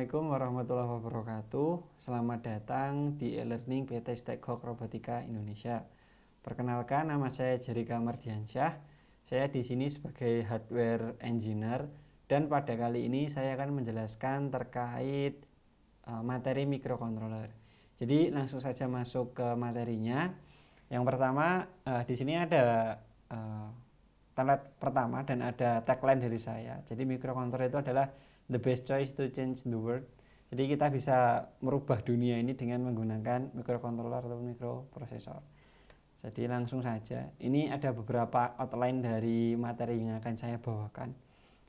Assalamualaikum warahmatullahi wabarakatuh. Selamat datang di e-learning PT Stekhok Robotika Indonesia. Perkenalkan, nama saya Jerika Mardiansyah. Saya di sini sebagai hardware engineer dan pada kali ini saya akan menjelaskan terkait materi microcontroller. Jadi langsung saja masuk ke materinya. Yang pertama, di sini ada template pertama dan ada tagline dari saya. Jadi microcontroller itu adalah the best choice to change the world. Jadi kita bisa merubah dunia ini dengan menggunakan microcontroller atau microprosesor. Jadi langsung saja. Ini ada beberapa outline dari materi yang akan saya bawakan.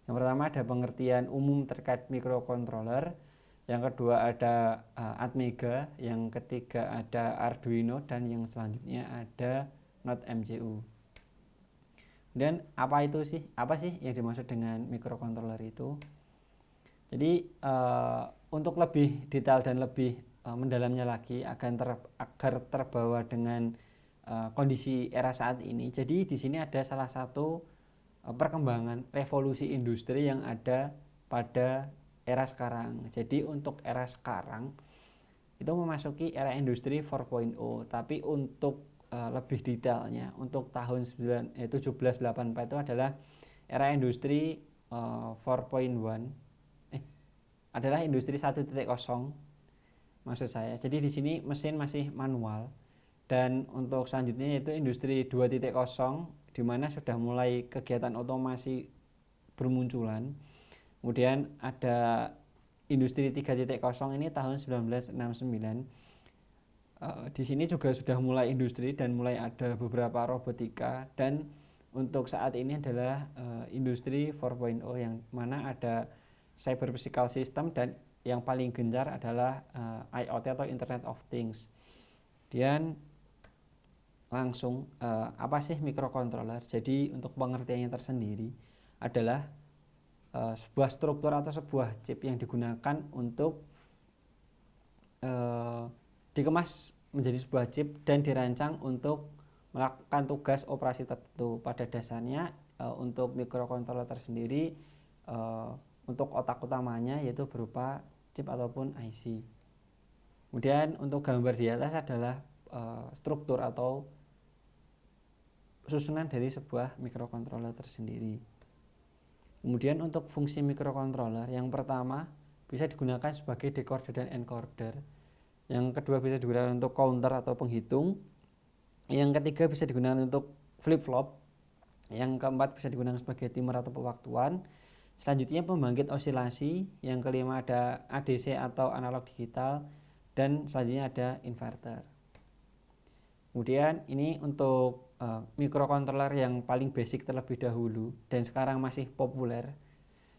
Yang pertama ada pengertian umum terkait microcontroller. Yang kedua ada Atmega. Yang ketiga ada Arduino dan yang selanjutnya ada Node MCU. Dan apa sih yang dimaksud dengan microcontroller itu? Jadi untuk lebih detail dan lebih mendalamnya lagi agar terbawa dengan kondisi era saat ini. Jadi di sini ada salah satu perkembangan revolusi industri yang ada pada era sekarang. Jadi untuk era sekarang itu memasuki era industri 4.0, tapi untuk lebih detailnya untuk tahun 1784 itu adalah era industri 4.1 adalah industri 1.0 maksud saya. Jadi di sini mesin masih manual dan untuk selanjutnya yaitu industri 2.0 di mana sudah mulai kegiatan otomasi bermunculan. Kemudian ada industri 3.0 ini tahun 1969. Di sini juga sudah mulai industri dan mulai ada beberapa robotika, dan untuk saat ini adalah industri 4.0 yang mana ada cyber physical system dan yang paling gencar adalah IoT atau Internet of Things. Dan langsung apa sih microcontroller? Jadi untuk pengertiannya tersendiri adalah sebuah struktur atau sebuah chip yang digunakan untuk dikemas menjadi sebuah chip dan dirancang untuk melakukan tugas operasi tertentu. Pada dasarnya untuk microcontroller tersendiri untuk otak utamanya yaitu berupa chip ataupun IC. Kemudian untuk gambar di atas adalah struktur atau susunan dari sebuah microcontroller tersendiri. Kemudian untuk fungsi microcontroller, yang pertama bisa digunakan sebagai decoder dan encoder. Yang kedua bisa digunakan untuk counter atau penghitung. Yang ketiga bisa digunakan untuk flip-flop. Yang keempat bisa digunakan sebagai timer atau pewaktuan. Selanjutnya pembangkit osilasi. Yang kelima ada ADC atau analog digital. Dan selanjutnya ada inverter. Kemudian ini untuk microcontroller yang paling basic terlebih dahulu dan sekarang masih populer.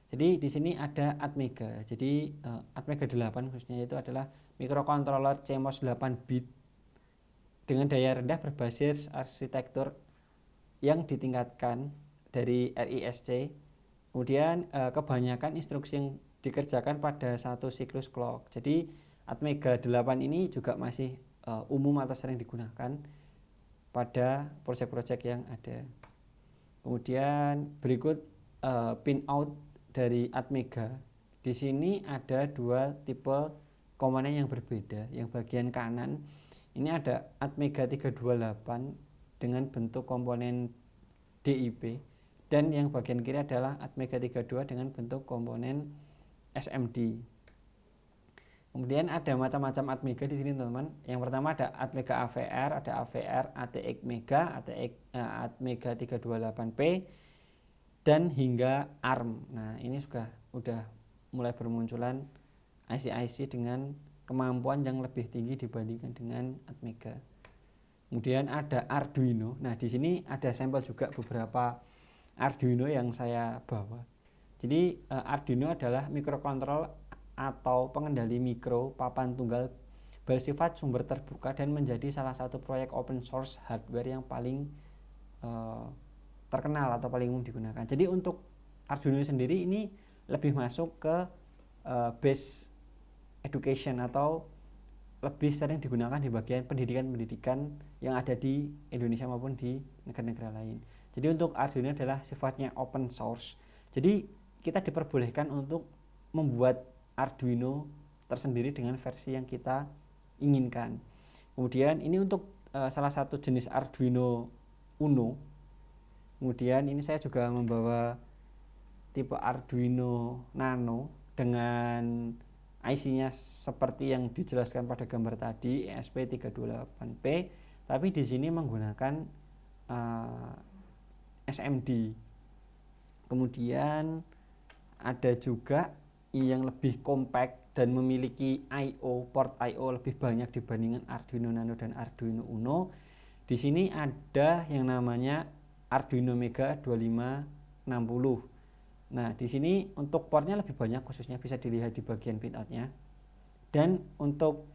Jadi di sini ada Atmega. Jadi Atmega 8 khususnya itu adalah microcontroller CMOS 8 bit dengan daya rendah berbasis arsitektur yang ditingkatkan dari RISC. Kemudian kebanyakan instruksi yang dikerjakan pada satu siklus clock. Jadi Atmega 8 ini juga masih umum atau sering digunakan pada proyek-proyek yang ada. Kemudian berikut pin out dari Atmega. Di sini ada dua tipe komponen yang berbeda. Yang bagian kanan ini ada Atmega 328 dengan bentuk komponen DIP, dan yang bagian kiri adalah Atmega 32 dengan bentuk komponen SMD. Kemudian ada macam-macam Atmega di sini teman-teman. Yang pertama ada Atmega AVR, ada AVR ATX Mega, ATX Atmega 328P dan hingga ARM. Nah, ini udah mulai bermunculan IC-IC dengan kemampuan yang lebih tinggi dibandingkan dengan Atmega. Kemudian ada Arduino. Nah, di sini ada sampel juga beberapa Arduino yang saya bawa. Jadi Arduino adalah microcontroller atau pengendali mikro papan tunggal bersifat sumber terbuka dan menjadi salah satu proyek open source hardware yang paling terkenal atau paling umum digunakan. Jadi untuk Arduino sendiri ini lebih masuk ke base education atau lebih sering digunakan di bagian pendidikan yang ada di Indonesia maupun di negara-negara lain. Jadi untuk Arduino adalah sifatnya open source. Jadi kita diperbolehkan untuk membuat Arduino tersendiri dengan versi yang kita inginkan. Kemudian ini untuk salah satu jenis Arduino Uno. Kemudian ini saya juga membawa tipe Arduino Nano dengan IC-nya seperti yang dijelaskan pada gambar tadi, ESP328P, tapi di sini menggunakan SMD. Kemudian ada juga yang lebih compact dan memiliki port I/O lebih banyak dibandingkan Arduino Nano dan Arduino Uno. Di sini ada yang namanya Arduino Mega 2560. Nah, di sini untuk portnya lebih banyak, khususnya bisa dilihat di bagian pinoutnya. Dan untuk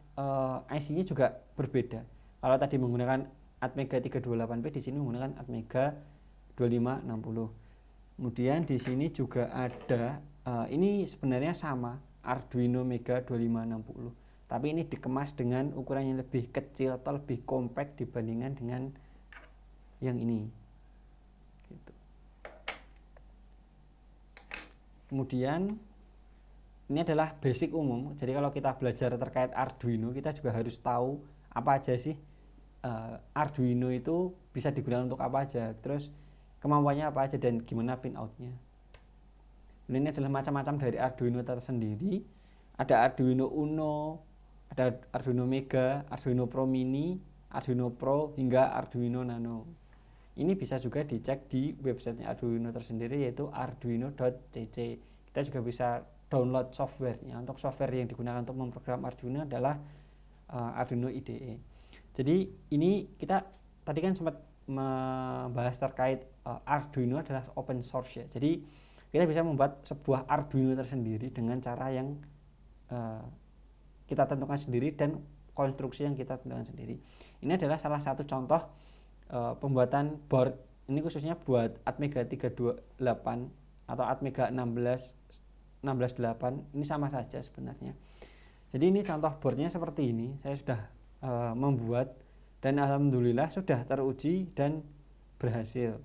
IC-nya juga berbeda. Kalau tadi menggunakan Atmega 328P, di sini menggunakan Atmega 2560. Kemudian di sini juga ada ini sebenarnya sama Arduino Mega 2560, tapi ini dikemas dengan ukuran yang lebih kecil atau lebih compact dibandingkan dengan yang ini. Gitu. Kemudian ini adalah basic umum. Jadi kalau kita belajar terkait Arduino, kita juga harus tahu apa aja sih Arduino itu bisa digunakan untuk apa aja, terus kemampuannya apa aja dan gimana pinoutnya. Ini adalah macam-macam dari Arduino tersendiri. Ada Arduino Uno, ada Arduino Mega, Arduino Pro Mini, Arduino Pro hingga Arduino Nano. Ini bisa juga dicek di websitenya Arduino tersendiri, yaitu arduino.cc. Kita juga bisa download softwarenya. Untuk software yang digunakan untuk memprogram Arduino adalah Arduino IDE. Jadi ini kita tadi kan sempat membahas terkait Arduino adalah open source ya. Jadi kita bisa membuat sebuah Arduino tersendiri dengan cara yang kita tentukan sendiri dan konstruksi yang kita tentukan sendiri. Ini adalah salah satu contoh pembuatan board. Ini khususnya buat Atmega 328 atau Atmega 168. Ini sama saja sebenarnya. Jadi ini contoh boardnya seperti ini. Saya sudah membuat dan alhamdulillah sudah teruji dan berhasil.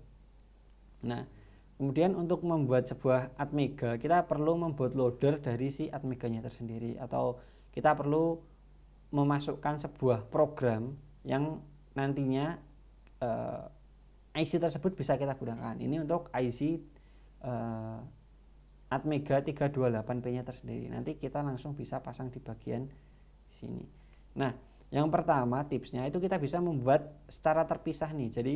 Nah, kemudian untuk membuat sebuah Atmega, kita perlu membuat loader dari si Atmeganya tersendiri, atau kita perlu memasukkan sebuah program yang nantinya IC tersebut bisa kita gunakan. Ini untuk IC Atmega 328P-nya tersendiri. Nanti kita langsung bisa pasang di bagian sini. Nah, yang pertama tipsnya itu kita bisa membuat secara terpisah nih. Jadi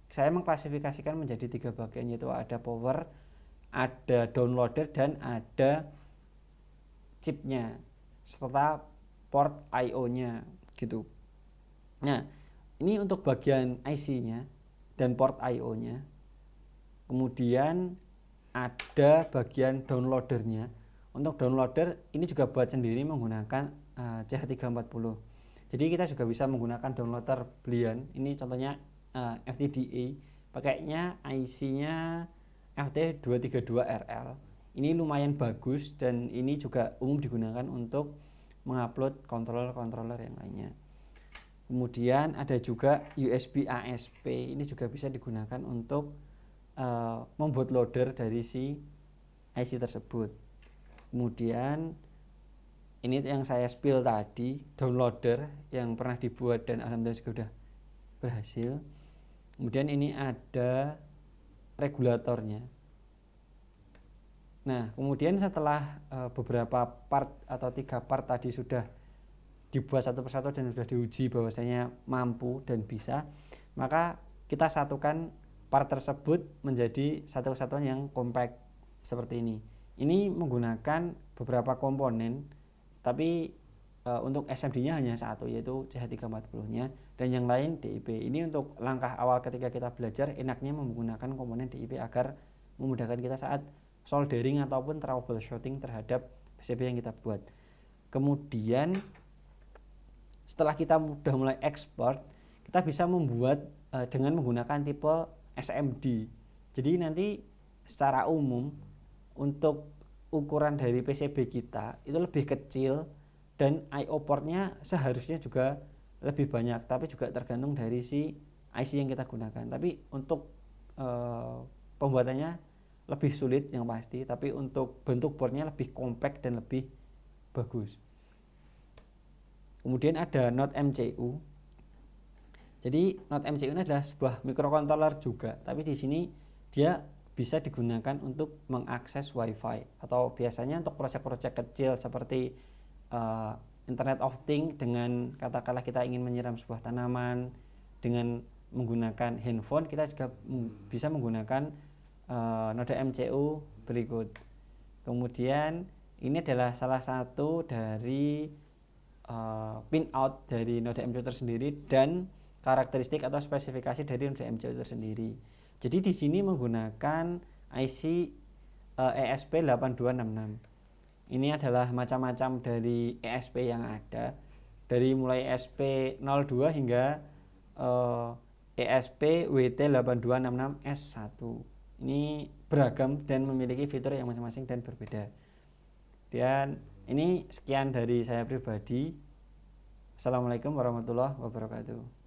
saya mengklasifikasikan menjadi 3 bagian, yaitu ada power, ada downloader, dan ada chipnya serta port I/O-nya gitu. Nah, ini untuk bagian IC-nya dan port I/O-nya. Kemudian ada bagian downloadernya. Untuk downloader ini juga buat sendiri menggunakan CH340. Jadi kita juga bisa menggunakan downloader belian. Ini contohnya FTDA, pakainya IC-nya FT232RL. Ini lumayan bagus dan ini juga umum digunakan untuk mengupload controller yang lainnya. Kemudian ada juga USB ASP. Ini juga bisa digunakan untuk membuat loader dari si IC tersebut. Kemudian ini yang saya spill tadi, downloader yang pernah dibuat dan alhamdulillah juga sudah berhasil. Kemudian ini ada regulatornya. Nah, kemudian setelah beberapa part atau 3 part tadi sudah dibuat satu persatu dan sudah diuji bahwasanya mampu dan bisa, maka kita satukan part tersebut menjadi satu kesatuan yang compact seperti ini. Ini menggunakan beberapa komponen, tapi untuk SMD-nya hanya satu, yaitu CH340-nya, dan yang lain DIP. Ini untuk langkah awal ketika kita belajar, enaknya menggunakan komponen DIP agar memudahkan kita saat soldering ataupun troubleshooting terhadap PCB yang kita buat. Kemudian setelah kita sudah mulai ekspor, kita bisa membuat dengan menggunakan tipe SMD. Jadi nanti secara umum untuk ukuran dari PCB kita itu lebih kecil dan I/O portnya seharusnya juga lebih banyak, tapi juga tergantung dari si IC yang kita gunakan. Tapi untuk pembuatannya lebih sulit yang pasti, tapi untuk bentuk boardnya lebih compact dan lebih bagus. Kemudian ada Node MCU. Jadi Node MCU ini adalah sebuah microcontroller juga, tapi di sini dia bisa digunakan untuk mengakses WiFi atau biasanya untuk proyek-proyek kecil seperti Internet of Things, dengan katakanlah kita ingin menyiram sebuah tanaman dengan menggunakan handphone, kita juga bisa menggunakan node MCU berikut. Kemudian ini adalah salah satu dari pinout dari node MCU tersendiri dan karakteristik atau spesifikasi dari node MCU tersendiri. Jadi di sini menggunakan IC ESP8266. Ini adalah macam-macam dari ESP yang ada, dari mulai ESP02 hingga ESP WT8266S1. Ini beragam dan memiliki fitur yang masing-masing dan berbeda. Dan ini sekian dari saya pribadi. Assalamualaikum warahmatullahi wabarakatuh.